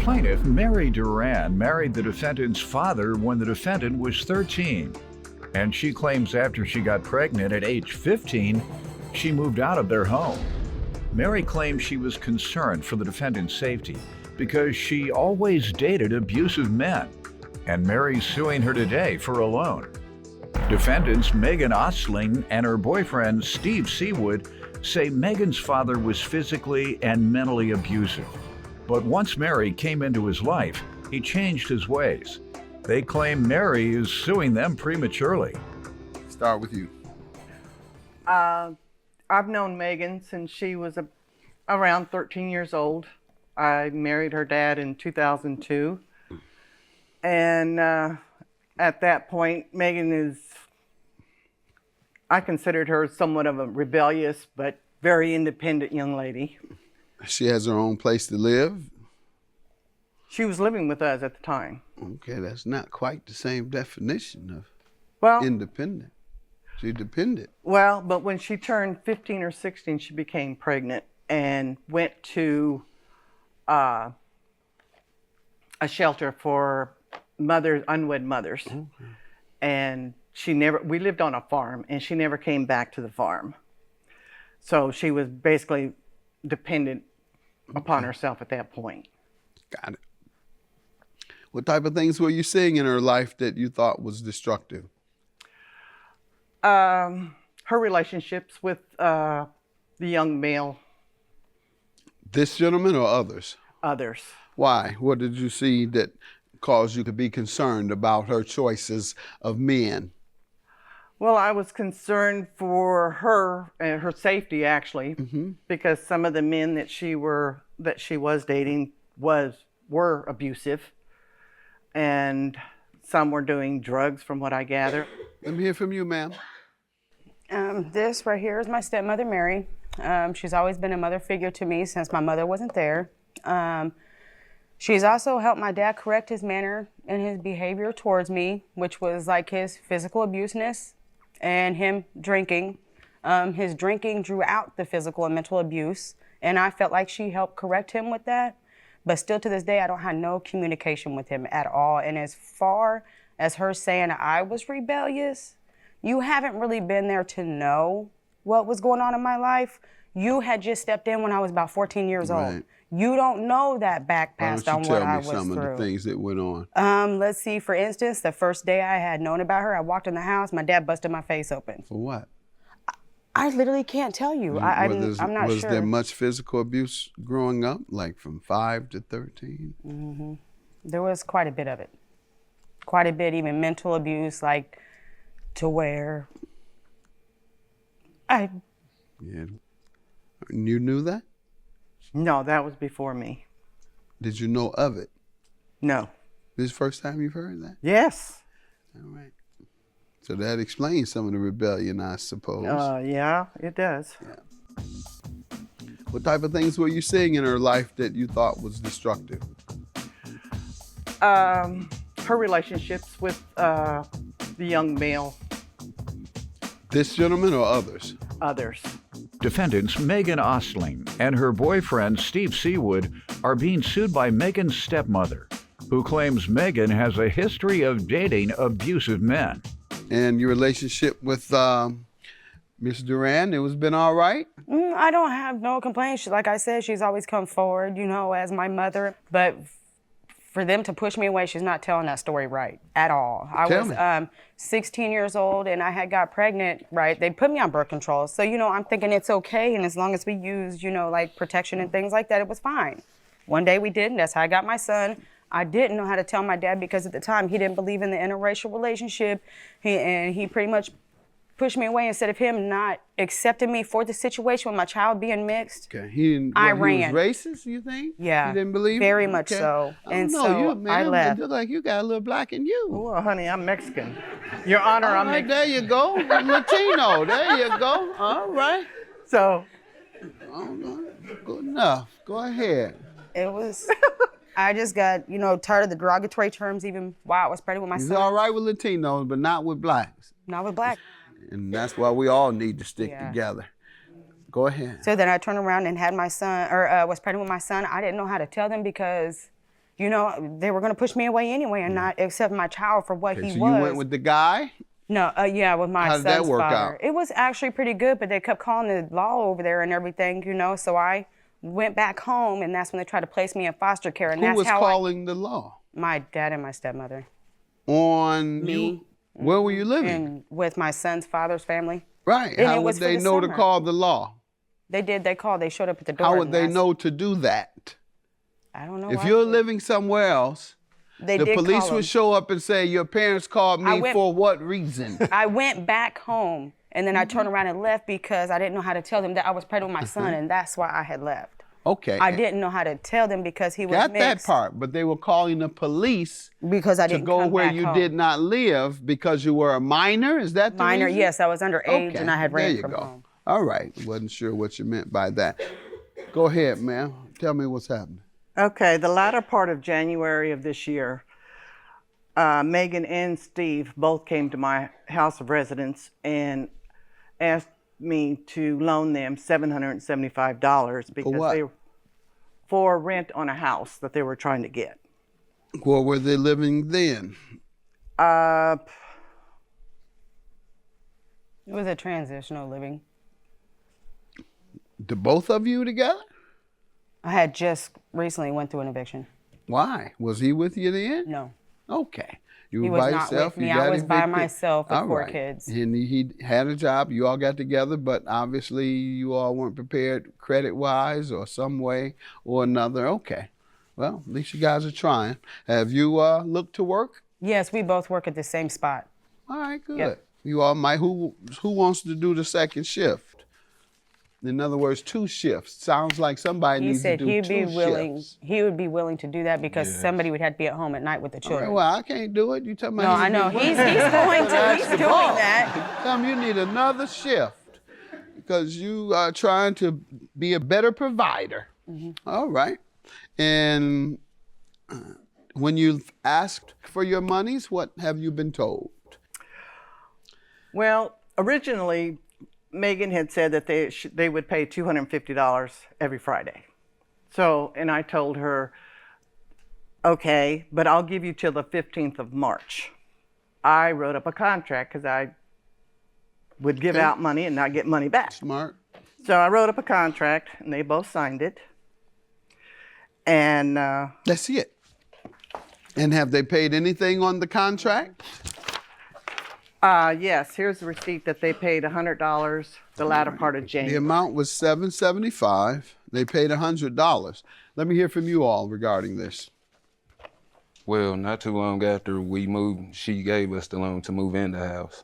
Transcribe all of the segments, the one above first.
plaintiff, Mary Duran, married the defendant's father when the defendant was 13. And she claims after she got pregnant at age 15, she moved out of their home. Mary claims she was concerned for the defendant's safety because she always dated abusive men. And Mary's suing her today for a loan. Defendants Megan Ostling and her boyfriend Steve Seawood say Megan's father was physically and mentally abusive. But once Mary came into his life, he changed his ways. They claim Mary is suing them prematurely. Start with you. I've known Megan since she was around 13 years old. I married her dad in 2002. And at that point, Megan I considered her somewhat of a rebellious but very independent young lady. She has her own place to live? She was living with us at the time. Okay, that's not quite the same definition of independent. She's dependent. Well, but when she turned 15 or 16, she became pregnant and went to a shelter for unwed mothers. Okay. And we lived on a farm, and she never came back to the farm. So she was basically dependent upon herself at that point. Got it. What type of things were you seeing in her life that you thought was destructive? Her relationships with the young male. This gentleman or others? Others. Why? What did you see that caused you to be concerned about her choices of men? Well, I was concerned for her and her safety, actually, because some of the men that she was dating were abusive, and some were doing drugs, from what I gather. Let me hear from you, ma'am. This right here is my stepmother, Mary. She's always been a mother figure to me since my mother wasn't there. She's also helped my dad correct his manner and his behavior towards me, which was like his physical abuseness and him drinking. His drinking drew out the physical and mental abuse, and I felt like she helped correct him with that. But still to this day, I don't have no communication with him at all. And as far as her saying I was rebellious, you haven't really been there to know what was going on in my life. You had just stepped in when I was about 14 years old. You don't know that back past on what I was through. Tell me some of the things that went on. Let's see, for instance, the first day I had known about her, I walked in the house, my dad busted my face open. For what? I literally can't tell you. I'm not sure. Was there much physical abuse growing up, like from 5 to 13? Mm-hmm. There was quite a bit of it. Quite a bit, even mental abuse, like to where Yeah. You knew that? No, that was before me. Did you know of it? No. This is the first time you've heard that? Yes. All right. So that explains some of the rebellion, I suppose. Yeah, it does. Yeah. What type of things were you seeing in her life that you thought was destructive? Her relationships with the young male. This gentleman or others? Others. Defendants Megan Ostling and her boyfriend Steve Seawood are being sued by Megan's stepmother, who claims Megan has a history of dating abusive men. And your relationship with Miss Duran, it was been all right? I don't have no complaints. Like I said, she's always come forward, as my mother. But for them to push me away, she's not telling that story right at all. I was 16 years old and I had got pregnant, right? They put me on birth control. So, I'm thinking it's okay. And as long as we use, like protection and things like that, it was fine. One day we didn't. That's how I got my son. I didn't know how to tell my dad because at the time he didn't believe in the interracial relationship. He pretty much pushed me away instead of him not accepting me for the situation with my child being mixed. Okay, he ran. He was racist, you think? Yeah, he didn't believe very much so. And so I left. You look like you got a little black in you. Well, honey, I'm Mexican. Your Honor, I'm Mexican. There you go, Latino. There you go. All right. So. Good enough. Go ahead. It was. I just got, tired of the derogatory terms even while I was pregnant with my son. He's all right with Latinos, but not with blacks. Not with blacks. And that's why we all need to stick together. Go ahead. So then I turned around and had my son, or was pregnant with my son. I didn't know how to tell them because you know, they were going to push me away anyway and not accept my child for what Okay, he so was. you went with the guy? No, yeah, with my How did that son's work father. out? It was actually pretty good, but they kept calling the law over there and everything, you know, so I went back home, and that's when they tried to place me in foster care, and Who that's was how calling the law? my dad and my stepmother. On Me. you? Where were you living? And with my son's father's family. Right. And How it would was for they the know to summer. call the law? They did, they called, they showed up at the door. How would and they that's- know to do that? I don't know. If why you're they- living somewhere else, they the did police call 'em. would show up and say, your parents called me for what reason? I went back home, and then I turned around and left because I didn't know how to tell them that I was pregnant with my son, and that's why I had left. Okay. I didn't know how to tell them because he was Got that mixed. part, but they were calling the police Because I to didn't go come where back you home. did not live because you were a minor? Is that the Minor, reason? yes, I was underage and I had there ran you from go. home. All right. Wasn't sure what you meant by that. Go ahead, ma'am. Tell me what's happening. Okay, the latter part of January of this year, Megan and Steve both came to my house of residence and asked me to loan them $775 because what? for rent on a house that they were trying to get. Where were they living then? Uh, It was a transitional living. The both of you together? I had just recently went through an eviction. Why? Was he with you then? No. Okay. You He were was by not yourself. with me. You I got was by evicted. myself with All 4 right. kids. And he had a job. You all got together, but obviously you all weren't prepared credit-wise or some way or another. Okay. Well, at least you guys are trying. Have you looked to work? Yes, we both work at the same spot. All right, good. Yep. You all might. Who wants to do the second shift? In other words, 2 shifts. Sounds like somebody He needs said to do he'd 2 be willing. shifts. He would be willing to do that because somebody would have to be at home at night with the All children. right, well, I can't do it. You talking No, about I know. He's going to. He's doing that. Tell him you need another shift because you are trying to be a better provider. All right. And when you've asked for your monies, what have you been told? well, originally, Megan had said that they would pay $250 every Friday. So, and I told her, okay, but I'll give you till the 15th of March. I wrote up a contract because I would give out money and not get money back. Smart. So I wrote up a contract and they both signed it. And That's it. And have they paid anything on the contract? yes, here's the receipt that they paid $100 the latter part of The January. amount was $775. They paid $100. Let me hear from you all regarding this. Well, not too long after we moved, she gave us the loan to move in the house.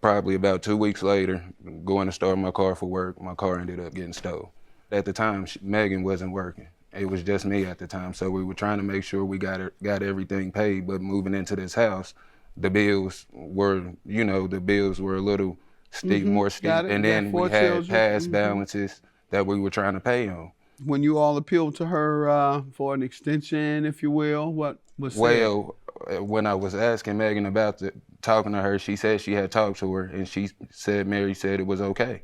Probably about 2 weeks later, going to start my car for work, my car ended up getting stolen. At the time, Megan wasn't working. It was just me at the time, so we were trying to make sure we got everything paid, but moving into this house, the bills were a little steep, more steep, Got it. and You got then 4 we had children. past balances that we were trying to pay on. When you all appealed to her for an extension, if you will, what was said? Well, when I was asking Megan about talking to her, she said she had talked to her, and Mary said it was okay.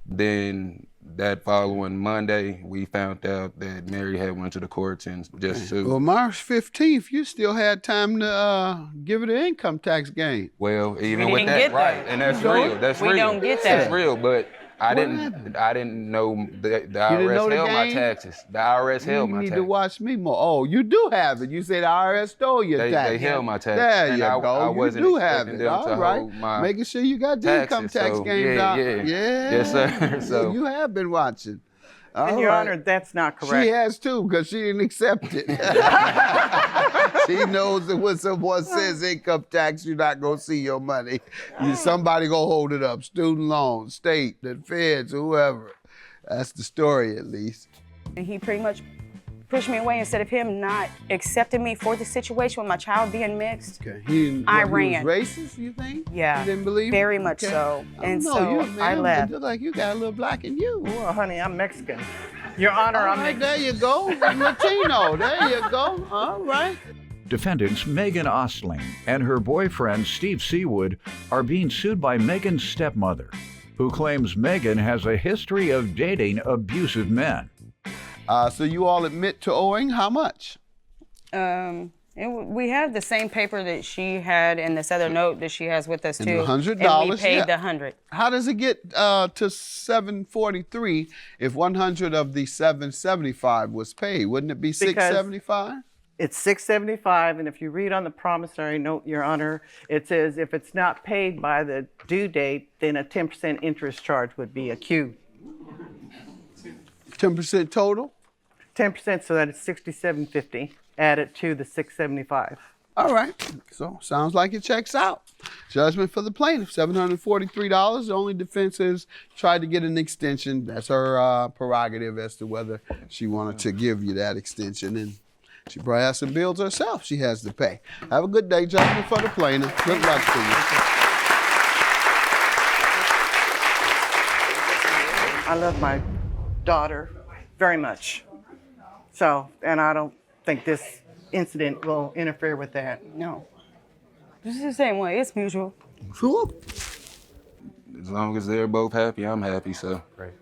Then that following Monday, we found out that Mary had went to the courts and just sued. Well, March 15th, you still had time to give her the income tax gain. Well, even We with didn't that, get right? that. And that's You don't? real. That's We real. don't get that. That's real. But I happened? didn't know the didn't know IRS the held my game? taxes. The IRS held You my need taxes. to watch me more. Oh, you do have it. You say the IRS stole your They tax. held my taxes. There and you I go. wasn't You do have expecting it. them All to right. hold my Making sure you got the income taxes, tax so, gained out. yeah. Yeah. Yes, sir. So- you have been watching. And All Your right. Honor, that's not correct. She has too, because she didn't accept it. She knows that when someone says income tax, you're not gonna see your money. Somebody gonna hold it up. Student loans, state, the feds, whoever. That's the story, at least. And he pretty much pushed me away instead of him not accepting me for the situation with my child being mixed. Okay. He I was ran. racist, you think? Yeah, You didn't believe very it? much Okay. so. I And don't so know, I left. Look like you got a little black in you. Well, honey, I'm Mexican. Your Honor, All I'm right, Mexican. there you go. Latino, there you go. All right. Defendants Megan Ostling and her boyfriend Steve Seawood are being sued by Megan's stepmother, who claims Megan has a history of dating abusive men. So you all admit to owing how much? We have the same paper that she had and this other note that she has with us And too. the $100, And we paid yeah. the 100. How does it get to 743 if 100 of the 775 was paid? Wouldn't it be 675? It's $675, and if you read on the promissory note, Your Honor, it says if it's not paid by the due date, then a 10% interest charge would be accrued. 10% total? 10%, so that is $67.50 added to the $675. All right. So sounds like it checks out. Judgment for the plaintiff, $743. The only defense is tried to get an extension. That's her prerogative as to whether she wanted to give you that extension. And she probably has some bills herself she has to pay. Have a good day. Judgment for the plaintiff. Good luck to you. I love my daughter very much. So, and I don't think this incident will interfere with that. No. This is the same way. It's mutual. Sure. As long as they're both happy, I'm happy, so. Great.